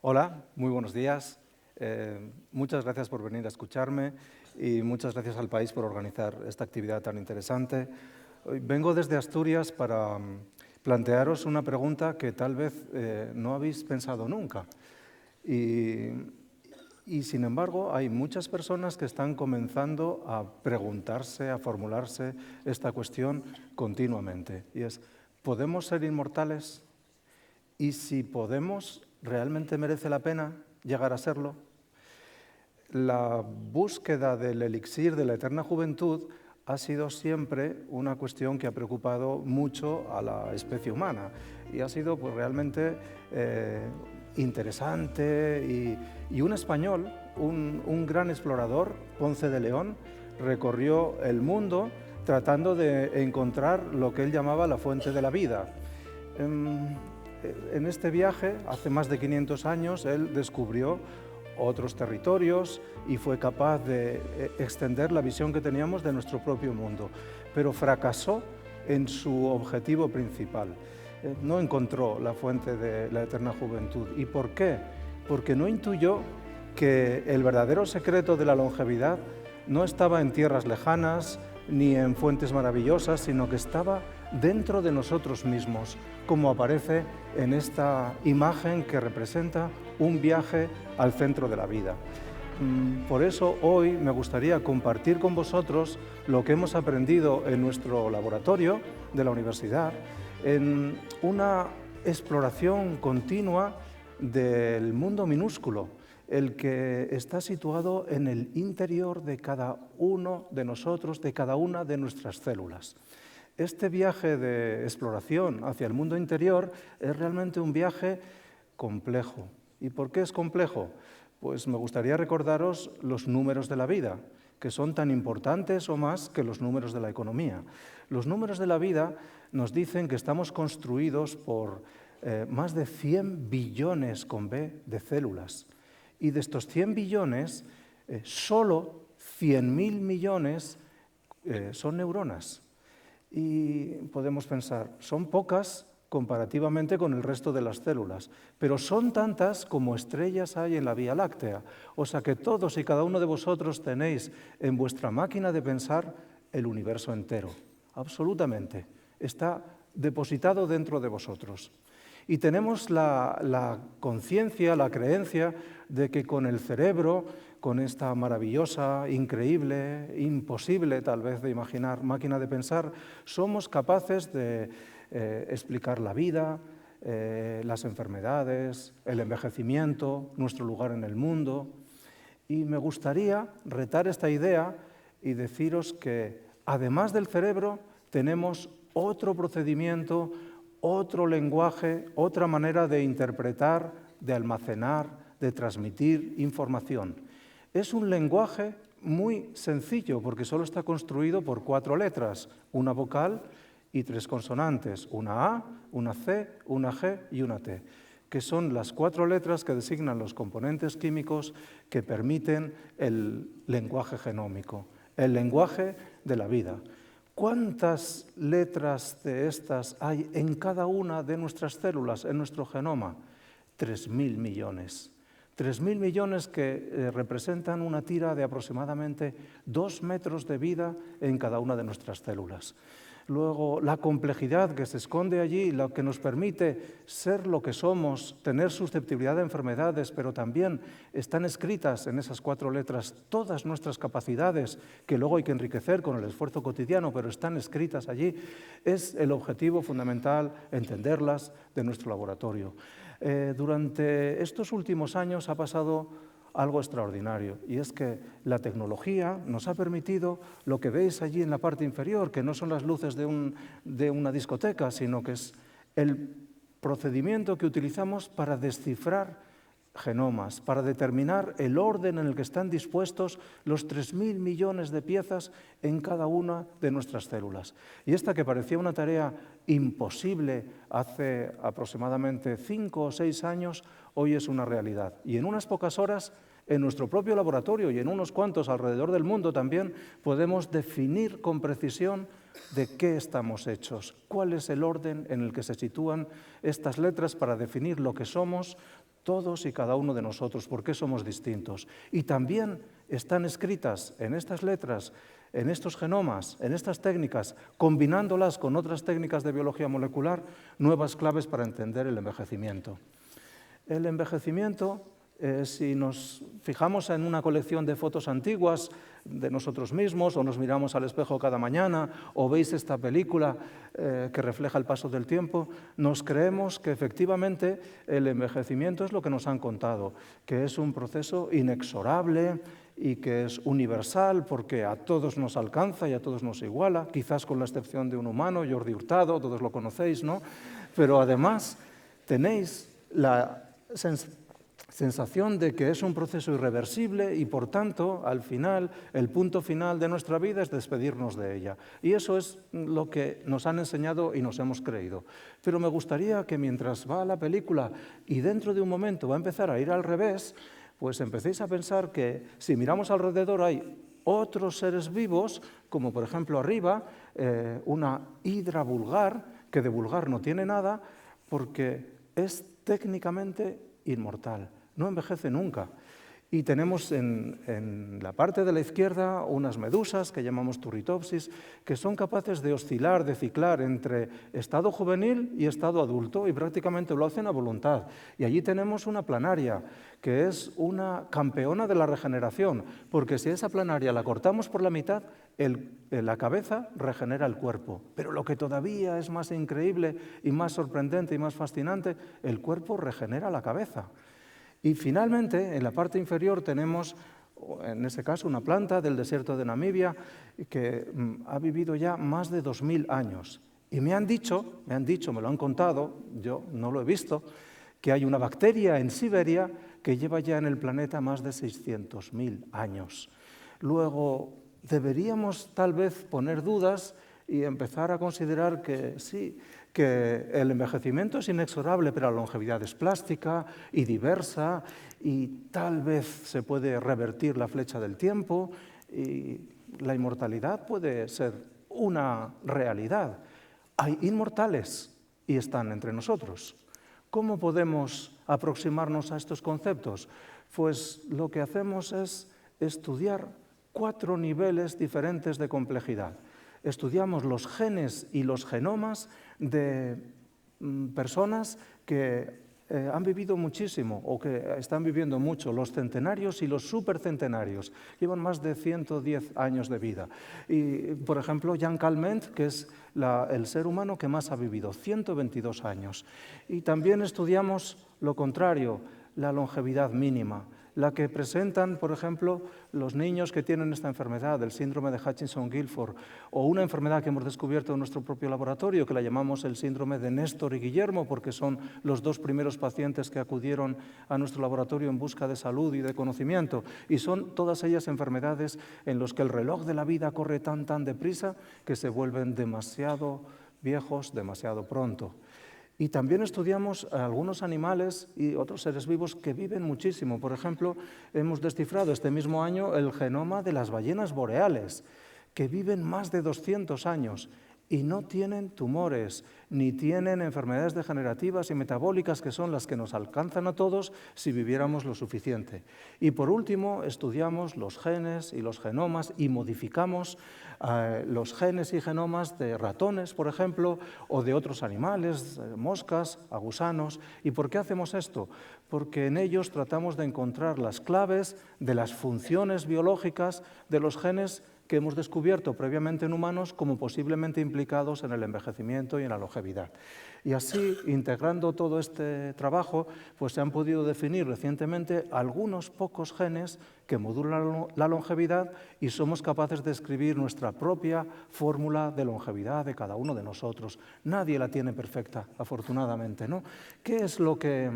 Hola, muy buenos días. Muchas gracias por venir a escucharme y muchas gracias al país por organizar esta actividad tan interesante. Hoy vengo desde Asturias para plantearos una pregunta que tal vez no habéis pensado nunca. Y sin embargo, hay muchas personas que están comenzando a preguntarse, a formularse esta cuestión continuamente. Y es, ¿podemos ser inmortales? Y si podemos, ¿realmente merece la pena llegar a serlo? La búsqueda del elixir de la eterna juventud ha sido siempre una cuestión que ha preocupado mucho a la especie humana y ha sido pues, realmente interesante y un español, un gran explorador, Ponce de León, recorrió el mundo tratando de encontrar lo que él llamaba la fuente de la vida. En este viaje, hace más de 500 años, él descubrió otros territorios y fue capaz de extender la visión que teníamos de nuestro propio mundo, pero fracasó en su objetivo principal. No encontró la fuente de la eterna juventud. ¿Y por qué? Porque no intuyó que el verdadero secreto de la longevidad no estaba en tierras lejanas ni en fuentes maravillosas, sino que estaba dentro de nosotros mismos, como aparece en esta imagen que representa un viaje al centro de la vida. Por eso hoy me gustaría compartir con vosotros lo que hemos aprendido en nuestro laboratorio de la universidad, en una exploración continua del mundo minúsculo, el que está situado en el interior de cada uno de nosotros, de cada una de nuestras células. Este viaje de exploración hacia el mundo interior es realmente un viaje complejo. ¿Y por qué es complejo? Pues me gustaría recordaros los números de la vida, que son tan importantes o más que los números de la economía. Los números de la vida nos dicen que estamos construidos por más de 100 billones con B de células. Y de estos 100 billones, solo 100.000 millones son neuronas. Y podemos pensar, son pocas comparativamente con el resto de las células, pero son tantas como estrellas hay en la Vía Láctea. O sea que todos y cada uno de vosotros tenéis en vuestra máquina de pensar el universo entero, absolutamente. Está depositado dentro de vosotros. Y tenemos la conciencia, la creencia de que con el cerebro, con esta maravillosa, increíble, imposible tal vez de imaginar máquina de pensar, somos capaces de explicar la vida, las enfermedades, el envejecimiento, nuestro lugar en el mundo. Y me gustaría retar esta idea y deciros que además del cerebro tenemos otro procedimiento, otro lenguaje, otra manera de interpretar, de almacenar, de transmitir información. Es un lenguaje muy sencillo porque solo está construido por 4 letras, una vocal y 3 consonantes, una A, una C, una G y una T, que son las 4 letras que designan los componentes químicos que permiten el lenguaje genómico, el lenguaje de la vida. ¿Cuántas letras de estas hay en cada una de nuestras células, en nuestro genoma? 3.000 millones. 3.000 millones que representan una tira de aproximadamente 2 metros de vida en cada una de nuestras células. Luego, la complejidad que se esconde allí, lo que nos permite ser lo que somos, tener susceptibilidad a enfermedades, pero también están escritas en esas 4 letras todas nuestras capacidades, que luego hay que enriquecer con el esfuerzo cotidiano, pero están escritas allí, es el objetivo fundamental, entenderlas, de nuestro laboratorio. Durante estos últimos años ha pasado algo extraordinario, y es que la tecnología nos ha permitido lo que veis allí en la parte inferior, que no son las luces de una discoteca, sino que es el procedimiento que utilizamos para descifrar genomas, para determinar el orden en el que están dispuestos los 3.000 millones de piezas en cada una de nuestras células. Y esta, que parecía una tarea imposible hace aproximadamente 5 o 6 años, hoy es una realidad. Y en unas pocas horas, en nuestro propio laboratorio y en unos cuantos alrededor del mundo también, podemos definir con precisión de qué estamos hechos, cuál es el orden en el que se sitúan estas letras para definir lo que somos, todos y cada uno de nosotros, por qué somos distintos. Y también están escritas en estas letras, en estos genomas, en estas técnicas, combinándolas con otras técnicas de biología molecular, nuevas claves para entender el envejecimiento. El envejecimiento, si nos fijamos en una colección de fotos antiguas de nosotros mismos, o nos miramos al espejo cada mañana, o veis esta película que refleja el paso del tiempo, nos creemos que efectivamente el envejecimiento es lo que nos han contado, que es un proceso inexorable y que es universal porque a todos nos alcanza y a todos nos iguala, quizás con la excepción de un humano, Jordi Hurtado, todos lo conocéis, ¿no? Pero además tenéis la sensación de que es un proceso irreversible y, por tanto, al final, el punto final de nuestra vida es despedirnos de ella. Y eso es lo que nos han enseñado y nos hemos creído. Pero me gustaría que mientras va la película y dentro de un momento va a empezar a ir al revés, pues empecéis a pensar que si miramos alrededor hay otros seres vivos, como por ejemplo arriba, una hidra vulgar, que de vulgar no tiene nada, porque es técnicamente inmortal, no envejece nunca. Y tenemos en la parte de la izquierda unas medusas que llamamos Turritopsis, que son capaces de oscilar, de ciclar entre estado juvenil y estado adulto, y prácticamente lo hacen a voluntad. Y allí tenemos una planaria, que es una campeona de la regeneración, porque si esa planaria la cortamos por la mitad, la cabeza regenera el cuerpo. Pero lo que todavía es más increíble y más sorprendente y más fascinante, el cuerpo regenera la cabeza. Y finalmente, en la parte inferior tenemos, en este caso, una planta del desierto de Namibia que ha vivido ya más de 2000 años. Y me han dicho, me lo han contado, yo no lo he visto, que hay una bacteria en Siberia que lleva ya en el planeta más de 600.000 años. Luego, deberíamos tal vez poner dudas y empezar a considerar que sí, que el envejecimiento es inexorable, pero la longevidad es plástica y diversa, y tal vez se puede revertir la flecha del tiempo, y la inmortalidad puede ser una realidad. Hay inmortales y están entre nosotros. ¿Cómo podemos aproximarnos a estos conceptos? Pues lo que hacemos es estudiar 4 niveles diferentes de complejidad. Estudiamos los genes y los genomas de personas que han vivido muchísimo o que están viviendo mucho, los centenarios y los supercentenarios, llevan más de 110 años de vida. Y, por ejemplo, Jan Calment, que es el ser humano que más ha vivido, 122 años. Y también estudiamos lo contrario, la longevidad mínima, la que presentan, por ejemplo, los niños que tienen esta enfermedad, el síndrome de Hutchinson-Gilford, o una enfermedad que hemos descubierto en nuestro propio laboratorio, que la llamamos el síndrome de Néstor y Guillermo, porque son los 2 primeros pacientes que acudieron a nuestro laboratorio en busca de salud y de conocimiento. Y son todas ellas enfermedades en las que el reloj de la vida corre tan deprisa que se vuelven demasiado viejos demasiado pronto. Y también estudiamos a algunos animales y otros seres vivos que viven muchísimo. Por ejemplo, hemos descifrado este mismo año el genoma de las ballenas boreales, que viven más de 200 años y no tienen tumores, ni tienen enfermedades degenerativas y metabólicas, que son las que nos alcanzan a todos si viviéramos lo suficiente. Y por último, estudiamos los genes y los genomas y modificamos los genes y genomas de ratones, por ejemplo, o de otros animales, moscas, a gusanos. ¿Y por qué hacemos esto? Porque en ellos tratamos de encontrar las claves de las funciones biológicas de los genes que hemos descubierto previamente en humanos como posiblemente implicados en el envejecimiento y en la longevidad. Y así, integrando todo este trabajo, pues se han podido definir recientemente algunos pocos genes que modulan la longevidad y somos capaces de escribir nuestra propia fórmula de longevidad de cada uno de nosotros. Nadie la tiene perfecta, afortunadamente, ¿no? ¿Qué es lo que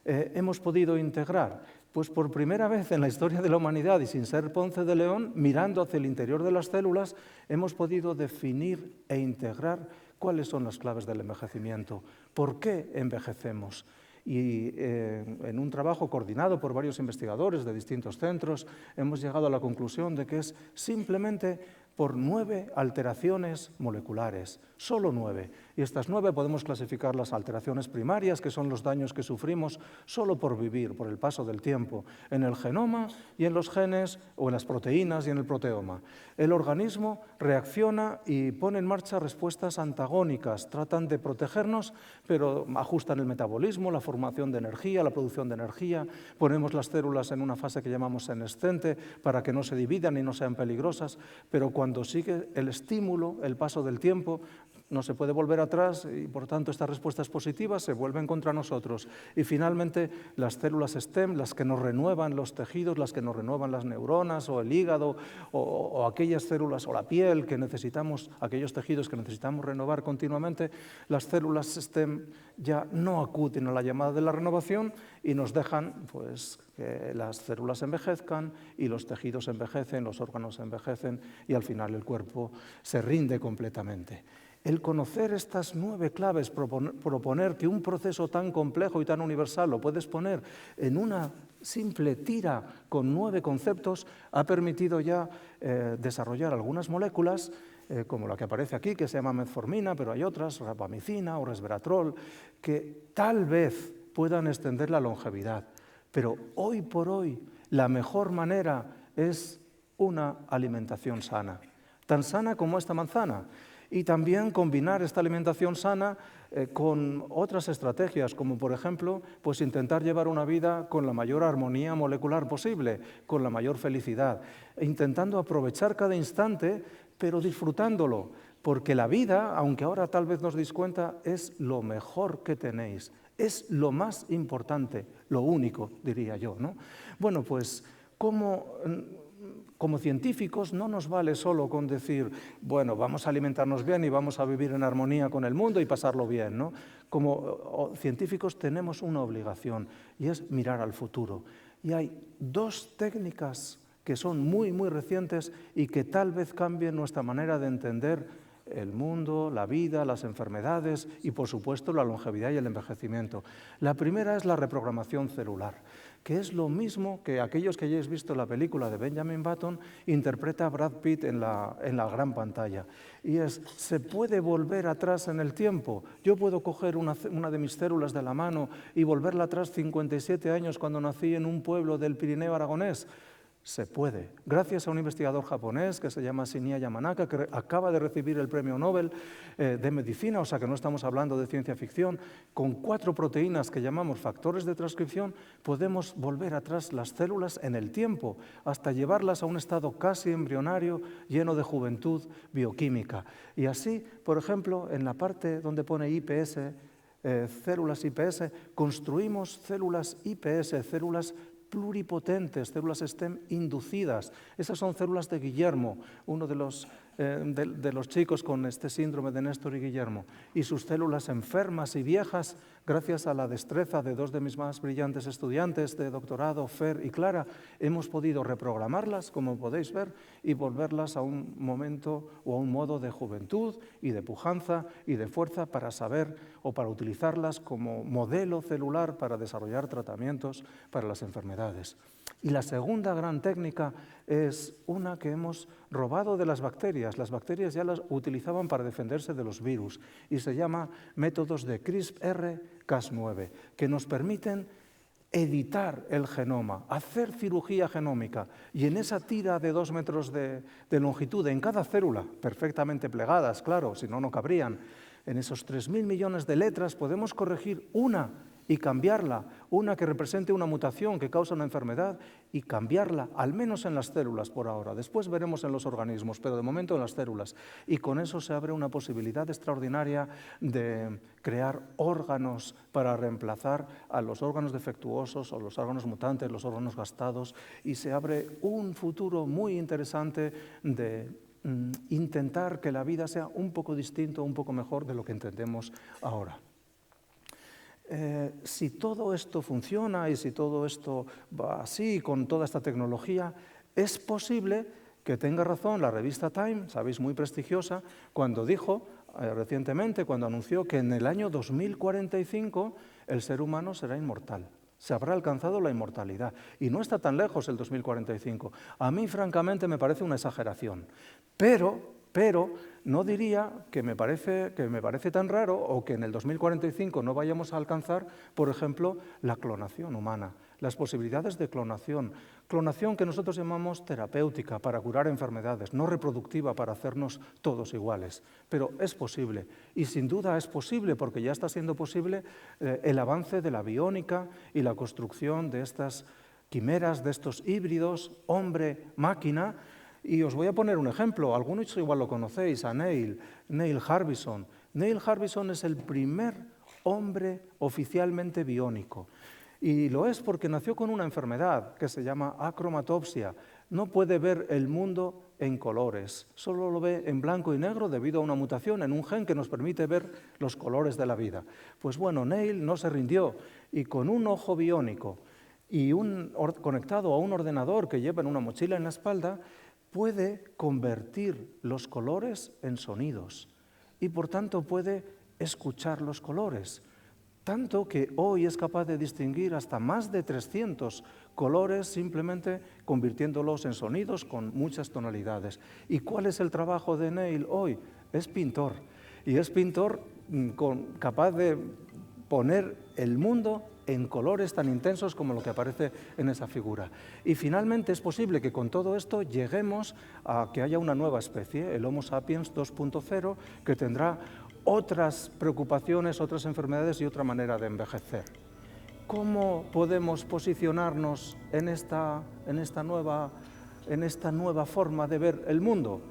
hemos podido integrar? Pues por primera vez en la historia de la humanidad y sin ser Ponce de León, mirando hacia el interior de las células, hemos podido definir e integrar cuáles son las claves del envejecimiento, por qué envejecemos. Y en un trabajo coordinado por varios investigadores de distintos centros, hemos llegado a la conclusión de que es simplemente por 9 alteraciones moleculares, solo 9. Y estas 9 podemos clasificar las alteraciones primarias, que son los daños que sufrimos solo por vivir, por el paso del tiempo, en el genoma y en los genes, o en las proteínas y en el proteoma. El organismo reacciona y pone en marcha respuestas antagónicas, tratan de protegernos, pero ajustan el metabolismo, la formación de energía, la producción de energía, ponemos las células en una fase que llamamos senescente para que no se dividan y no sean peligrosas, pero cuando sigue el estímulo, el paso del tiempo, no se puede volver atrás y, por tanto, estas respuestas positivas se vuelven contra nosotros. Y, finalmente, las células STEM, las que nos renuevan los tejidos, las que nos renuevan las neuronas o el hígado o aquellas células o la piel que necesitamos, aquellos tejidos que necesitamos renovar continuamente, las células STEM ya no acuden a la llamada de la renovación y nos dejan pues, que las células envejezcan y los tejidos envejecen, los órganos envejecen y al final el cuerpo se rinde completamente. El conocer estas 9 claves, proponer que un proceso tan complejo y tan universal lo puedes poner en una simple tira con 9 conceptos, ha permitido ya desarrollar algunas moléculas, como la que aparece aquí, que se llama metformina, pero hay otras, rapamicina o resveratrol, que tal vez puedan extender la longevidad. Pero hoy por hoy la mejor manera es una alimentación sana, tan sana como esta manzana. Y también combinar esta alimentación sana con otras estrategias, como por ejemplo, pues intentar llevar una vida con la mayor armonía molecular posible, con la mayor felicidad, intentando aprovechar cada instante, pero disfrutándolo, porque la vida, aunque ahora tal vez nos deis cuenta, es lo mejor que tenéis, es lo más importante, lo único, diría yo, ¿no? Bueno, pues, como científicos no nos vale solo con decir, bueno, vamos a alimentarnos bien y vamos a vivir en armonía con el mundo y pasarlo bien, ¿no? Como científicos tenemos una obligación y es mirar al futuro. Y hay 2 técnicas que son muy, muy recientes y que tal vez cambien nuestra manera de entender el mundo, la vida, las enfermedades y, por supuesto, la longevidad y el envejecimiento. La primera es la reprogramación celular, que es lo mismo que aquellos que hayáis visto la película de Benjamin Button interpreta a Brad Pitt en la gran pantalla. Y se puede volver atrás en el tiempo. Yo puedo coger una de mis células de la mano y volverla atrás 57 años cuando nací en un pueblo del Pirineo aragonés. Se puede, gracias a un investigador japonés que se llama Shinya Yamanaka, que acaba de recibir el premio Nobel de Medicina, o sea que no estamos hablando de ciencia ficción. Con 4 proteínas que llamamos factores de transcripción podemos volver atrás las células en el tiempo hasta llevarlas a un estado casi embrionario lleno de juventud bioquímica. Y así, por ejemplo, en la parte donde pone IPS, células IPS, construimos células IPS, células pluripotentes, células STEM inducidas. Esas son células de Guillermo, uno de los chicos con este síndrome de Néstor y Guillermo. Y sus células enfermas y viejas, gracias a la destreza de 2 de mis más brillantes estudiantes de doctorado, Fer y Clara, hemos podido reprogramarlas, como podéis ver, y volverlas a un momento o a un modo de juventud y de pujanza y de fuerza para saber o para utilizarlas como modelo celular para desarrollar tratamientos para las enfermedades. Y la segunda gran técnica es una que hemos robado de las bacterias. Las bacterias ya las utilizaban para defenderse de los virus y se llama métodos de CRISPR-Cas9, que nos permiten editar el genoma, hacer cirugía genómica y en esa tira de 2 metros de longitud en cada célula, perfectamente plegadas, claro, si no, no cabrían, en esos 3.000 millones de letras podemos corregir una y cambiarla, una que represente una mutación que causa una enfermedad y cambiarla, al menos en las células por ahora. Después veremos en los organismos, pero de momento en las células. Y con eso se abre una posibilidad extraordinaria de crear órganos para reemplazar a los órganos defectuosos o los órganos mutantes, los órganos gastados, y se abre un futuro muy interesante de intentar que la vida sea un poco distinto, un poco mejor de lo que entendemos ahora. Si todo esto funciona y si todo esto va así, con toda esta tecnología, es posible que tenga razón la revista Time, sabéis, muy prestigiosa, cuando dijo recientemente, cuando anunció que en el año 2045 el ser humano será inmortal. se habrá alcanzado la inmortalidad. Y no está tan lejos el 2045. A mí, francamente, me parece una exageración. Pero no diría que me parece tan raro o que en el 2045 no vayamos a alcanzar, por ejemplo, la clonación humana, las posibilidades de clonación. Clonación que nosotros llamamos terapéutica para curar enfermedades, no reproductiva para hacernos todos iguales. Pero es posible, y sin duda es posible porque ya está siendo posible el avance de la biónica y la construcción de estas quimeras, de estos híbridos, hombre-máquina. Y os voy a poner un ejemplo, algunos igual lo conocéis, a Neil Harbisson. Neil Harbisson es el primer hombre oficialmente biónico. Y lo es porque nació con una enfermedad que se llama acromatopsia. No puede ver el mundo en colores, solo lo ve en blanco y negro debido a una mutación en un gen que nos permite ver los colores de la vida. Pues bueno, Neil no se rindió y con un ojo biónico y conectado a un ordenador que lleva en una mochila en la espalda, puede convertir los colores en sonidos y por tanto puede escuchar los colores. Tanto que hoy es capaz de distinguir hasta más de 300 colores simplemente convirtiéndolos en sonidos con muchas tonalidades. ¿Y cuál es el trabajo de Neil hoy? Es pintor. Y es pintor capaz de poner el mundo en colores tan intensos como lo que aparece en esa figura. Y finalmente es posible que con todo esto lleguemos a que haya una nueva especie, el Homo sapiens 2.0, que tendrá otras preocupaciones, otras enfermedades y otra manera de envejecer. ¿Cómo podemos posicionarnos en esta nueva forma de ver el mundo?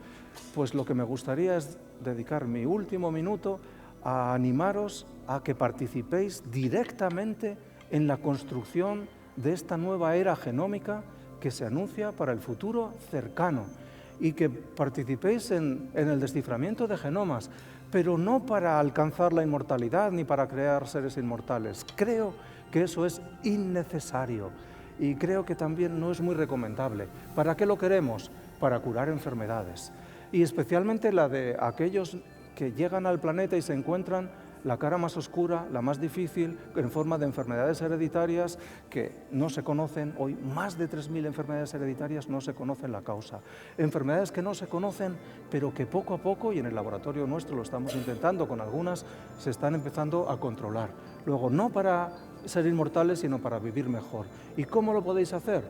Pues lo que me gustaría es dedicar mi último minuto a animaros a que participéis directamente en la construcción de esta nueva era genómica que se anuncia para el futuro cercano y que participéis en el desciframiento de genomas, pero no para alcanzar la inmortalidad ni para crear seres inmortales. Creo que eso es innecesario y creo que también no es muy recomendable. ¿Para qué lo queremos? Para curar enfermedades y especialmente la de aquellos que llegan al planeta y se encuentran la cara más oscura, la más difícil, en forma de enfermedades hereditarias que no se conocen. Hoy más de 3.000 enfermedades hereditarias no se conocen la causa. Enfermedades que no se conocen, pero que poco a poco, y en el laboratorio nuestro lo estamos intentando con algunas, se están empezando a controlar. Luego, no para ser inmortales, sino para vivir mejor. ¿Y cómo lo podéis hacer?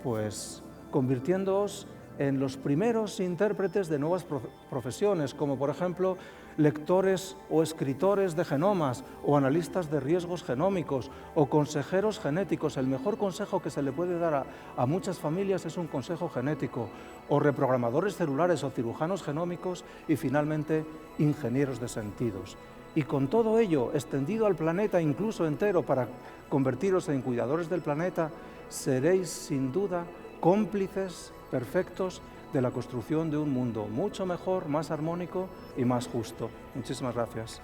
Pues convirtiéndoos en los primeros intérpretes de nuevas profesiones, como por ejemplo lectores o escritores de genomas o analistas de riesgos genómicos o consejeros genéticos. El mejor consejo que se le puede dar a muchas familias es un consejo genético, o reprogramadores celulares o cirujanos genómicos y finalmente ingenieros de sentidos. Y con todo ello extendido al planeta incluso entero para convertiros en cuidadores del planeta, seréis sin duda cómplices perfectos de la construcción de un mundo mucho mejor, más armónico y más justo. Muchísimas gracias.